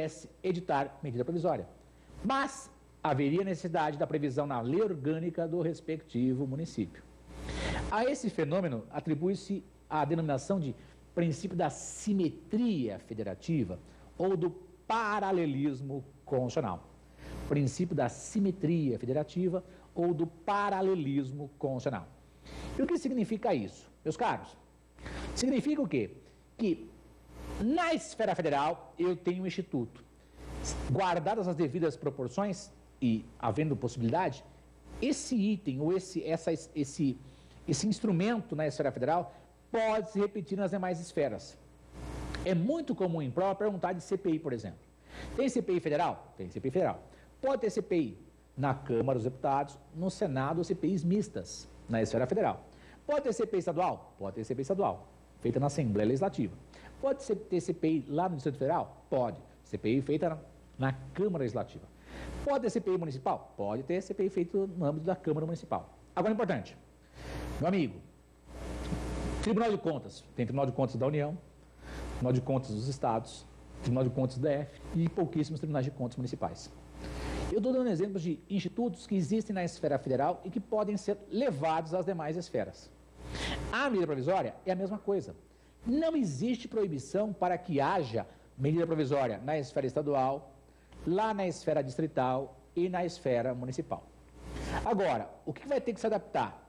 pudesse editar medida provisória. Mas haveria necessidade da previsão na lei orgânica do respectivo município. A esse fenômeno atribui-se a denominação de princípio da simetria federativa ou do paralelismo constitucional. Princípio da simetria federativa ou do paralelismo constitucional. E o que significa isso, meus caros? Significa o quê? Que na esfera federal eu tenho um instituto. Guardadas as devidas proporções e havendo possibilidade, esse item ou esse instrumento na esfera federal pode se repetir nas demais esferas. É muito comum em prova perguntar de CPI, por exemplo. Tem CPI federal? Tem CPI federal. Pode ter CPI na Câmara dos Deputados, no Senado, CPIs mistas na esfera federal. Pode ter CPI estadual? Pode ter CPI estadual, feita na Assembleia Legislativa. Pode ter CPI lá no Distrito Federal? Pode. CPI feita na Câmara Legislativa. Pode ter CPI municipal? Pode ter CPI feita no âmbito da Câmara Municipal. Agora, importante, meu amigo, Tribunal de Contas. Tem Tribunal de Contas da União, Tribunal de Contas dos Estados, Tribunal de Contas da DF e pouquíssimos tribunais de contas municipais. Eu estou dando exemplos de institutos que existem na esfera federal e que podem ser levados às demais esferas. A medida provisória é a mesma coisa. Não existe proibição para que haja medida provisória na esfera estadual, lá na esfera distrital e na esfera municipal. Agora, o que vai ter que se adaptar?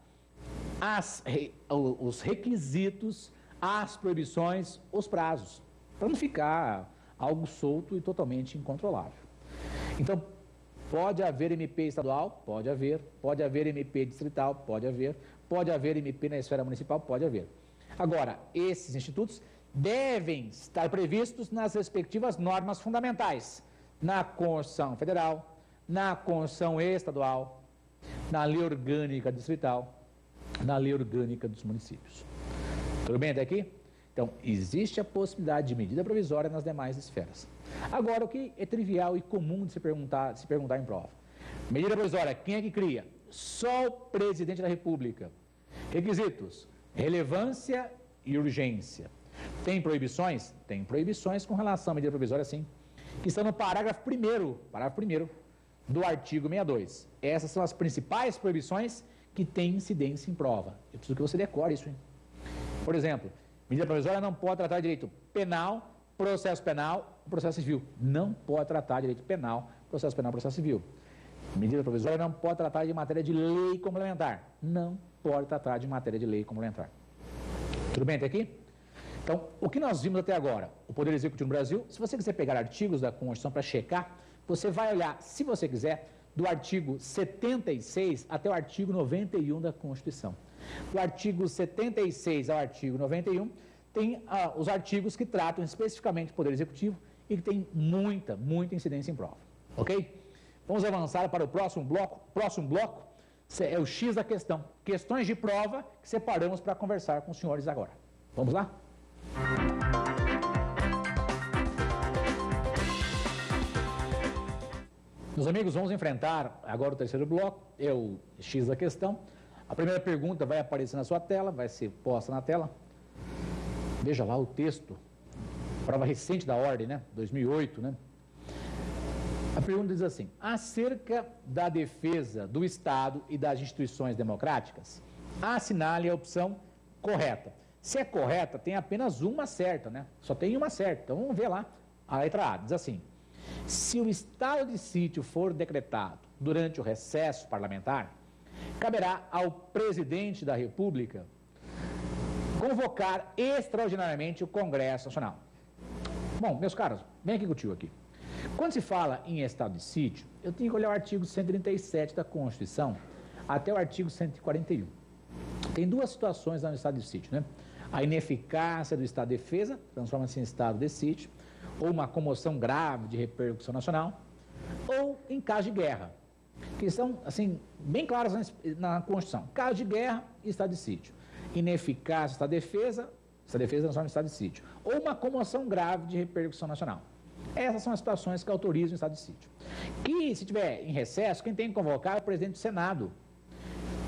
Os requisitos, as proibições, os prazos, para não ficar algo solto e totalmente incontrolável. Então, pode haver MP estadual? Pode haver. Pode haver MP distrital? Pode haver. Pode haver MP na esfera municipal? Pode haver. Agora, esses institutos devem estar previstos nas respectivas normas fundamentais, na Constituição Federal, na Constituição Estadual, na Lei Orgânica Distrital, na Lei Orgânica dos Municípios. Tudo bem até aqui? Então, existe a possibilidade de medida provisória nas demais esferas. Agora, o que é trivial e comum de se perguntar em prova? Medida provisória, quem é que cria? Só o presidente da República. Requisitos: relevância e urgência. Tem proibições? Tem proibições com relação à medida provisória, sim, que estão no parágrafo 1º do artigo 62. Essas são as principais proibições que têm incidência em prova. Eu preciso que você decore isso, hein? Por exemplo, medida provisória não pode tratar de direito penal, processo civil. Não pode tratar de direito penal, processo civil. Medida provisória não pode tratar de matéria de lei complementar. Não pode tratar de matéria de lei complementar. Tudo bem até aqui? Então, o que nós vimos até agora? O Poder Executivo no Brasil, se você quiser pegar artigos da Constituição para checar, você vai olhar, se você quiser, do artigo 76 até o artigo 91 da Constituição. Do artigo 76 ao artigo 91, tem os artigos que tratam especificamente do Poder Executivo e que tem muita incidência em prova. Ok? Vamos avançar para o próximo bloco. O próximo bloco é o X da questão. Questões de prova que separamos para conversar com os senhores agora. Vamos lá? Meus amigos, vamos enfrentar agora o terceiro bloco, é o X da questão. A primeira pergunta vai aparecer na sua tela, vai ser posta na tela. Veja lá o texto, prova recente da ordem, né? 2008, né? A pergunta diz assim: acerca da defesa do Estado e das instituições democráticas, assinale a opção correta. Se é correta, tem apenas uma certa, né? Só tem uma certa. Então vamos ver lá a letra A. Diz assim: se o estado de sítio for decretado durante o recesso parlamentar, caberá ao presidente da República convocar extraordinariamente o Congresso Nacional. Bom, meus caros, vem aqui com o tio aqui. Quando se fala em estado de sítio, eu tenho que olhar o artigo 137 da Constituição até o artigo 141. Tem duas situações no estado de sítio, né? A ineficácia do estado de defesa, transforma-se em estado de sítio, ou uma comoção grave de repercussão nacional, ou em caso de guerra, que são, assim, bem claras na Constituição. Caso de guerra e estado de sítio. Ineficácia do estado de defesa transforma em estado de sítio. Ou uma comoção grave de repercussão nacional. Essas são as situações que autorizam o estado de sítio. Que, se tiver em recesso, quem tem que convocar é o presidente do Senado.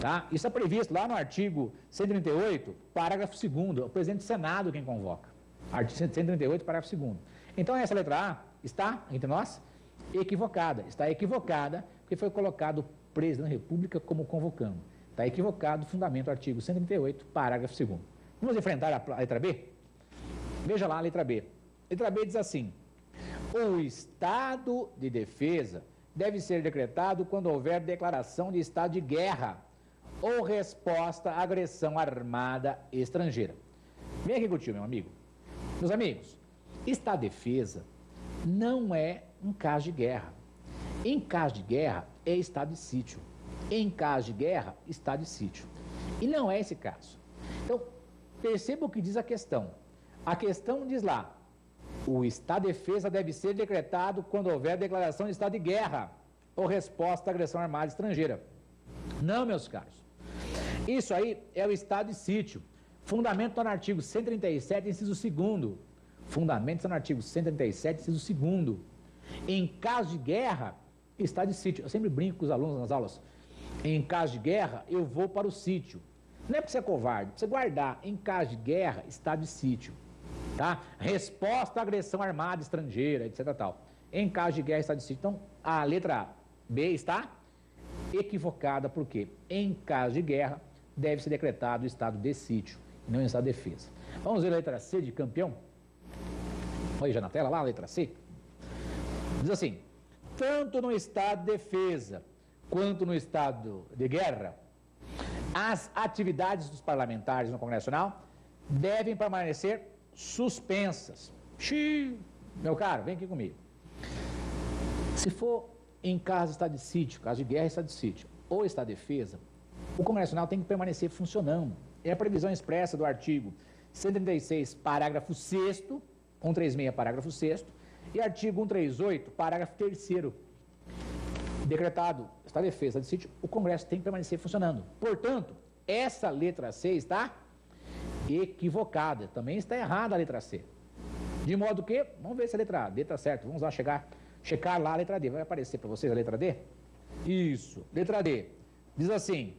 Tá? Isso é previsto lá no artigo 138, parágrafo 2º, o presidente do Senado quem convoca. Artigo 138, parágrafo 2º. Então, essa letra A Está, entre nós, equivocada. Está equivocada porque foi colocado o presidente da República como convocando. Está equivocado, fundamento artigo 138, parágrafo 2º. Vamos enfrentar a letra B? Veja lá a letra B. Letra B diz assim: o estado de defesa deve ser decretado quando houver declaração de estado de guerra ou resposta à agressão armada estrangeira. Vem aqui contigo, meu amigo. Meus amigos, estado de defesa não é um caso de guerra. Em caso de guerra, é estado de sítio. Em caso de guerra, estado de sítio. E não é esse caso. Então, perceba o que diz a questão. A questão diz lá: o estado de defesa deve ser decretado quando houver declaração de estado de guerra ou resposta à agressão armada estrangeira. Não, meus caros. Isso aí é o estado de sítio. Fundamento está no artigo 137, inciso 2º. Fundamento está no artigo 137, inciso 2º. Em caso de guerra, estado de sítio. Eu sempre brinco com os alunos nas aulas. Em caso de guerra, eu vou para o sítio. Não é porque você é covarde, você guardar. Em caso de guerra, estado de sítio. Tá? Resposta à agressão armada estrangeira, etc. Tal. Em caso de guerra, estado de sítio. Então, a letra B está equivocada, porque em caso de guerra, deve ser decretado o estado de sítio, e não o estado de defesa. Vamos ver a letra C de campeão? Olha já na tela lá, a letra C. Diz assim: tanto no estado de defesa quanto no estado de guerra, as atividades dos parlamentares no Congresso Nacional devem permanecer suspensas. Xiii, meu caro, vem aqui comigo. Se for em caso de estado de sítio, caso de guerra, estado de sítio, ou estado de defesa, o Congresso Nacional tem que permanecer funcionando. É a previsão expressa do artigo 136, parágrafo 6º, 136, parágrafo 6º, e artigo 138, parágrafo 3º. Decretado estado de defesa, estado de sítio, o Congresso tem que permanecer funcionando. Portanto, essa letra C está equivocada. Também está errada a letra C. De modo que, vamos ver se a letra D está certa. Vamos lá checar lá a letra D. Vai aparecer para vocês a letra D? Isso, letra D. Diz assim: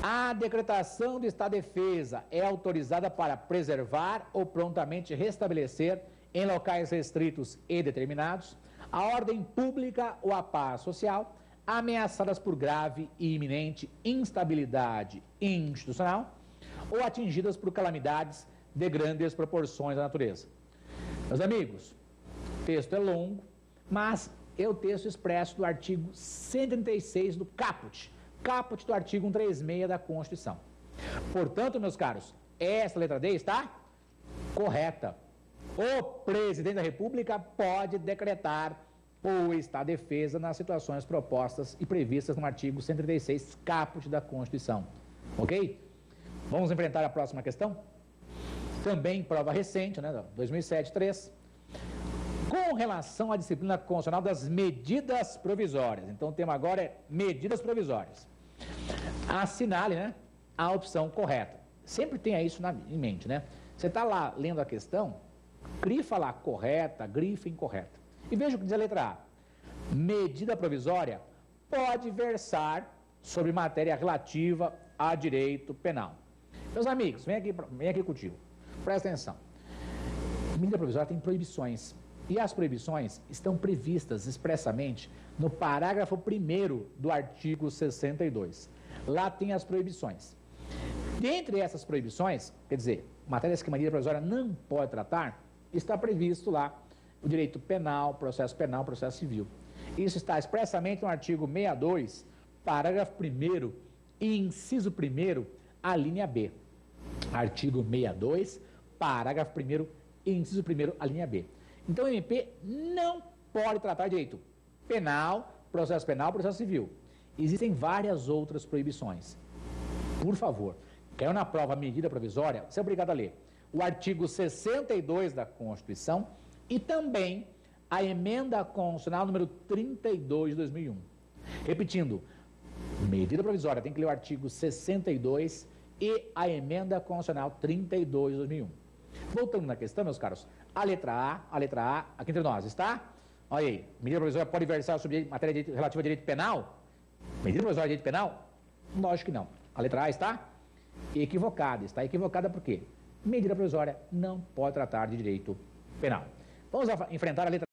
a decretação do estado de defesa é autorizada para preservar ou prontamente restabelecer em locais restritos e determinados a ordem pública ou a paz social ameaçadas por grave e iminente instabilidade institucional ou atingidas por calamidades de grandes proporções da natureza. Meus amigos, o texto é longo, mas é o texto expresso do artigo 136 do caput do artigo 136 da Constituição. Portanto, meus caros, essa letra D está correta. O presidente da República pode decretar o estado de defesa nas situações propostas e previstas no artigo 136 caput da Constituição. Ok? Vamos enfrentar a próxima questão? Também prova recente, né? 2007-3. Com relação à disciplina constitucional das medidas provisórias. Então, o tema agora é medidas provisórias. Assinale, né, a opção correta. Sempre tenha isso em mente, né? Você está lá lendo a questão, grifa lá correta, grifa incorreta. E veja o que diz a letra A. Medida provisória pode versar sobre matéria relativa a direito penal. Meus amigos, vem aqui contigo. Presta atenção. Medida provisória tem proibições. E as proibições estão previstas expressamente no parágrafo 1º do artigo 62. Lá tem as proibições. Dentre essas proibições, quer dizer, matérias que a medida provisória não pode tratar, está previsto lá o direito penal, processo civil. Isso está expressamente no artigo 62, parágrafo 1º, inciso 1º, a linha B. Artigo 62, parágrafo 1º, inciso 1º, a linha B. Então, o MP não pode tratar direito penal, processo civil. Existem várias outras proibições. Por favor, caiu na prova a medida provisória, você é obrigado a ler o artigo 62 da Constituição e também a emenda constitucional número 32 de 2001. Repetindo, medida provisória, tem que ler o artigo 62 e a emenda constitucional 32 de 2001. Voltando na questão, meus caros, a letra A, aqui entre nós, está? Olha aí, medida provisória pode versar sobre matéria relativa a direito penal? Medida provisória de direito penal? Lógico que não. A letra A está equivocada. Está equivocada por quê? Medida provisória não pode tratar de direito penal. Vamos enfrentar a letra